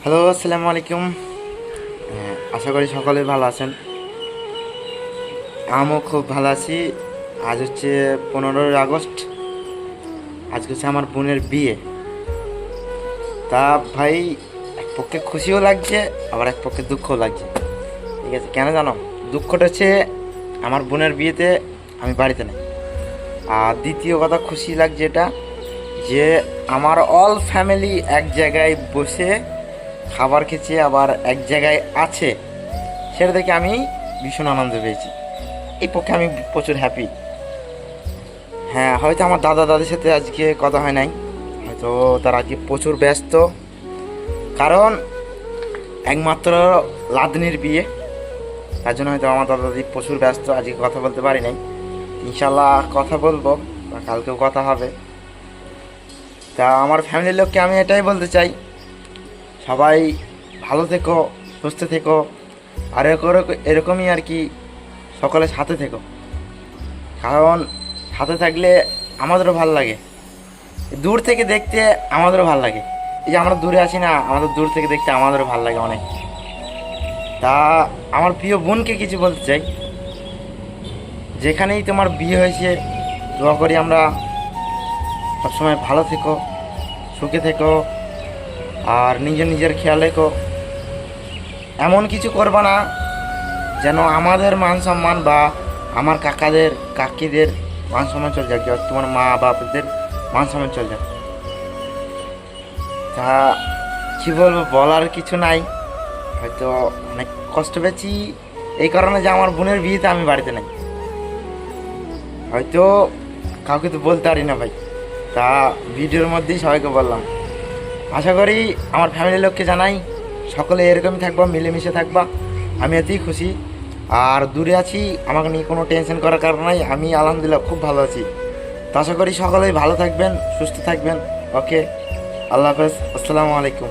Hello, আসসালামু আলাইকুম। আশা করি সকলেই ভালো আছেন। আমিও খুব ভালো আছি। আজ হচ্ছে 15ই আগস্ট। আজকে হচ্ছে আমার বোনের বিয়ে। তা ভাই, এক পক্ষে খুশিও লাগছে, আবার এক পক্ষে দুঃখও লাগছে। ঠিক আছে, কেন জানো? দুঃখটা হচ্ছে আমার বোনের বিয়েতে আমি বাড়িতে নেই। আর দ্বিতীয় কথা, খুশি লাগছে এটা যে আমার অল ফ্যামিলি এক জায়গায় বসে খাবার খেয়েছে, আবার এক জায়গায় আছে। সেটা দেখে আমি ভীষণ আনন্দ পেয়েছি। এই পক্ষে আমি প্রচুর হ্যাপি। হ্যাঁ, হয়তো আমার দাদা দাদির সাথে আজকে কথা হয় নাই, হয়তো তারা আজকে প্রচুর ব্যস্ত। কারণ একমাত্র লাদনির বিয়ে, তার জন্য হয়তো আমার দাদা দাদি প্রচুর ব্যস্ত, আজকে কথা বলতে পারি নাই। ইনশাল্লাহ কথা বলবো, বা কালকেও কথা হবে। তা আমার ফ্যামিলির লোককে আমি এটাই বলতে চাই, সবাই ভালো থেকো, সুস্থ থেকো, আর এরকমই আর কি, সকলের সাথে থেকো। কারণ সাথে থাকলে আমাদেরও ভালো লাগে, দূর থেকে দেখতে আমাদেরও ভালো লাগে। এই যে আমরা দূরে আছি না, আমাদের দূর থেকে দেখতে আমাদেরও ভালো লাগে অনেক। তা আমার প্রিয় বোনকে কিছু বলতে চাই, যেখানেই তোমার বিয়ে হয়েছে, দোয়া করি আমরা সবসময় ভালো থেকো, সুখে থেকো, আর নিজের খেয়াল রেখো। এমন কিছু করবা না যেন আমাদের মান সম্মান বা আমার কাকাদের কাকিদের মান সম্মান চলে যাক, তোমার মা বাপদের মান সম্মান চলে যাক। তা কী বলবো, বলার কিছু নাই। হয়তো অনেক কষ্ট পেয়েছি এই কারণে যে আমার বোনের বিয়েতে আমি বাড়িতে নাই, হয়তো কাউকে তো বলতে পারি না ভাই। তা ভিডিওর মধ্যেই সবাইকে বললাম। আশা করি আমার ফ্যামিলির লোককে জানাই, সকলে এরকমই থাকবা, মিলেমিশে থাকবা, আমি এতেই খুশি। আর দূরে আছি, আমাকে নিয়ে কোনো টেনশন করার কারণ নাই, আমি আলহামদুলিল্লাহ খুব ভালো আছি। তো আশা করি সকলেই ভালো থাকবেন, সুস্থ থাকবেন। ওকে, আল্লাহ হাফেজ, আসসালামু আলাইকুম।